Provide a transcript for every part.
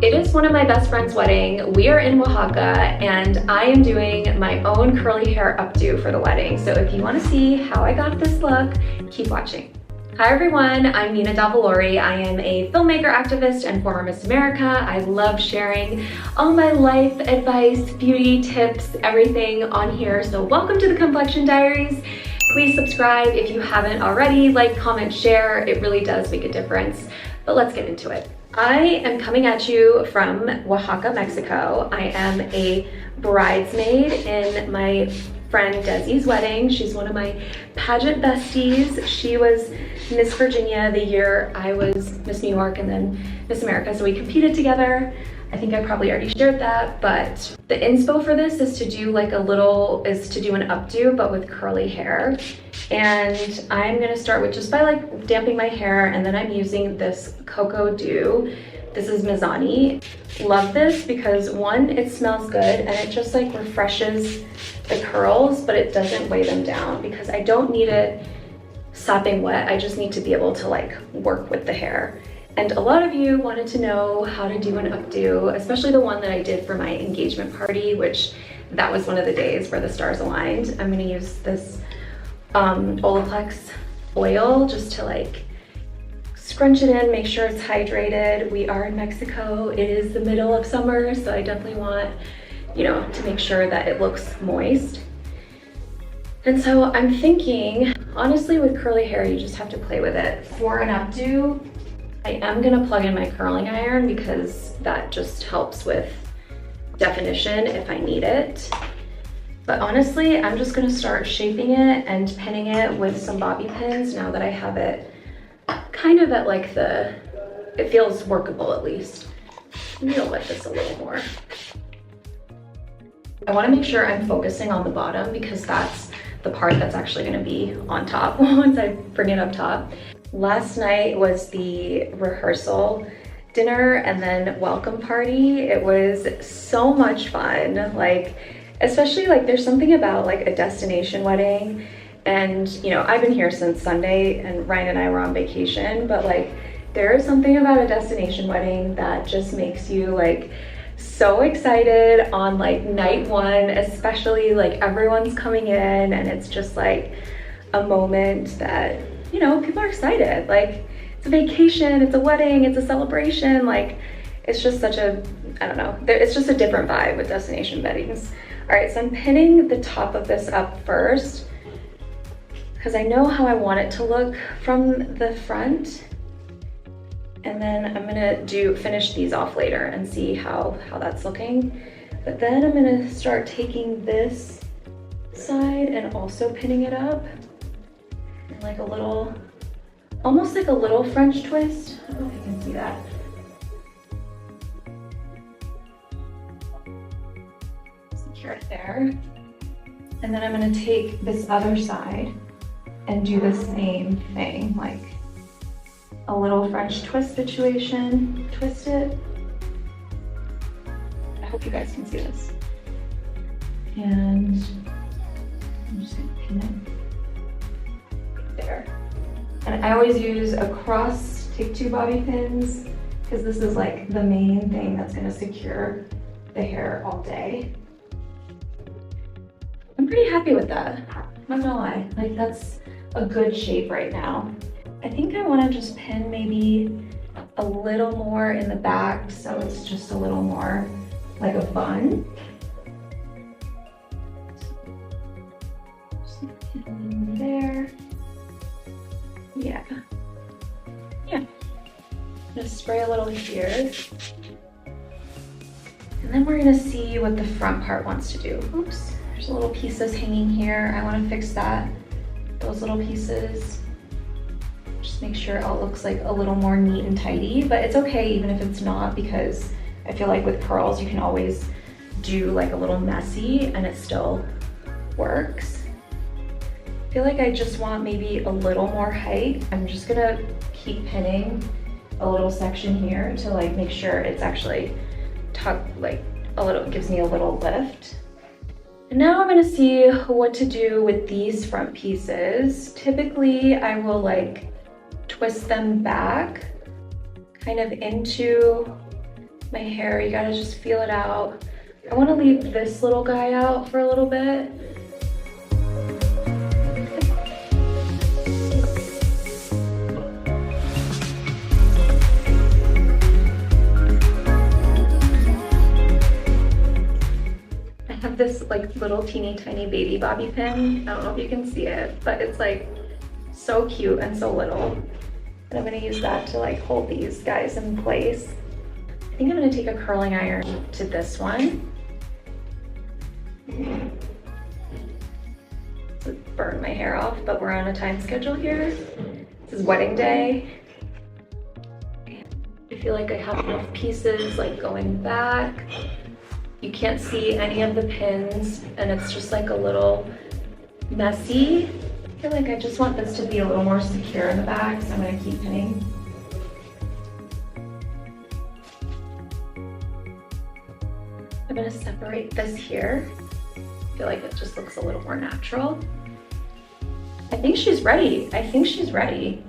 It is one of my best friend's wedding. We are in Oaxaca and I am doing my own curly hair updo for the wedding. So if you want to see how I got this look, keep watching. Hi everyone, I'm Nina Davalori. I am a filmmaker, activist, and former Miss America. I love sharing all my life advice, beauty tips, everything on here. So welcome to the Complexion Diaries. Please subscribe if you haven't already. Like, comment, share. It really does make a difference. But let's get into it. I am coming at you from Oaxaca, Mexico. I am a bridesmaid in my friend Desi's wedding. She's one of my pageant besties. She was Miss Virginia the year I was Miss New York and then Miss America, so we competed together. I think I probably already shared that, but the inspo for this is to do like an updo, but with curly hair. And I'm gonna start with just by like damping my hair, and then I'm using this Cocoa Dew. This is Mizani. Love this because one, it smells good and it just like refreshes the curls, but it doesn't weigh them down because I don't need it sopping wet. I just need to be able to like work with the hair. And a lot of you wanted to know how to do an updo, especially the one that I did for my engagement party, which that was one of the days where the stars aligned. I'm gonna use this Olaplex oil just to like scrunch it in, make sure it's hydrated. We are in Mexico. It is the middle of summer, so I definitely want, to make sure that it looks moist. And so I'm thinking, honestly, with curly hair, you just have to play with it. For an updo, I am gonna plug in my curling iron because that just helps with definition if I need it. But honestly, I'm just gonna start shaping it and pinning it with some bobby pins now that I have it kind of at like it feels workable at least. I'm gonna wet this a little more. I wanna make sure I'm focusing on the bottom because that's the part that's actually gonna be on top once I bring it up top. Last night was the rehearsal dinner and then welcome party. It was so much fun. Like, especially like there's something about like a destination wedding, and I've been here since Sunday and Ryan and I were on vacation, but like there is something about a destination wedding that just makes you like so excited on like night one, especially like everyone's coming in and it's just like a moment that people are excited. Like, it's a vacation, it's a wedding, it's a celebration. Like, it's just such a, I don't know, it's just a different vibe with destination weddings. All right, so I'm pinning the top of this up first because I know how I want it to look from the front. And then I'm gonna finish these off later and see how that's looking. But then I'm gonna start taking this side and also pinning it up. Like a little, almost like a little French twist. I don't know if you can see that. Secure it there. And then I'm gonna take this other side and do the same thing, like a little French twist situation. Twist it. I hope you guys can see this. And I'm just gonna pin it there. And I always use take 2 bobby pins because this is like the main thing that's gonna secure the hair all day. I'm pretty happy with that. I'm not gonna lie, like that's a good shape right now. I think I wanna just pin maybe a little more in the back so it's just a little more like a bun. Just pin there. Yeah. Just spray a little here. And then we're gonna see what the front part wants to do. Oops, there's little pieces hanging here. I wanna fix that, those little pieces. Just make sure it all looks like a little more neat and tidy, but it's okay even if it's not, because I feel like with curls, you can always do like a little messy and it still works. I feel like I just want maybe a little more height. I'm just gonna keep pinning a little section here to like make sure it's actually tucked, like gives me a little lift. And now I'm gonna see what to do with these front pieces. Typically, I will like twist them back kind of into My hair, you gotta just feel it out. I wanna leave this little guy out for a little bit. I have this like little teeny tiny baby bobby pin. I don't know if you can see it, but it's like so cute and so little. And I'm gonna use that to like hold these guys in place. I think I'm gonna take a curling iron to this one. To burn my hair off, but we're on a time schedule here. This is wedding day. I feel like I have enough pieces like going back. You can't see any of the pins and it's just like a little messy. I feel like I just want this to be a little more secure in the back, so I'm gonna keep pinning. I'm gonna separate this here. I feel like it just looks a little more natural. I think she's ready. I think she's ready.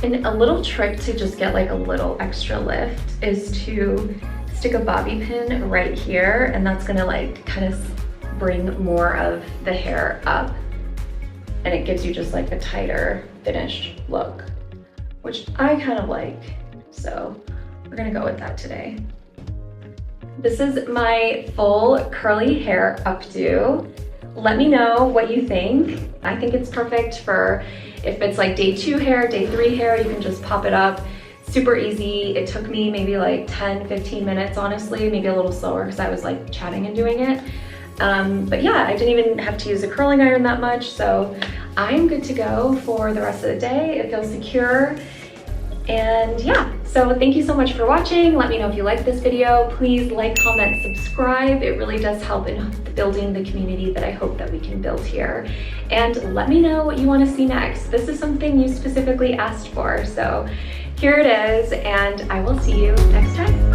And a little trick to just get like a little extra lift is to stick a bobby pin right here, and that's gonna like kind of bring more of the hair up, and it gives you just like a tighter finished look, which I kind of like. So we're gonna go with that today. This is my full curly hair updo. Let me know what you think. I think it's perfect for if it's like day 2 hair, day 3 hair, you can just pop it up. Super easy. It took me maybe like 10-15 minutes, honestly, maybe a little slower because I was like chatting and doing it. But yeah, I didn't even have to use a curling iron that much, so I'm good to go for the rest of the day. It feels secure. And yeah, so thank you so much for watching. Let me know if you liked this video. Please like, comment, subscribe. It really does help in building the community that I hope that we can build here. And let me know what you want to see next. This is something you specifically asked for, so here it is, and I will see you next time.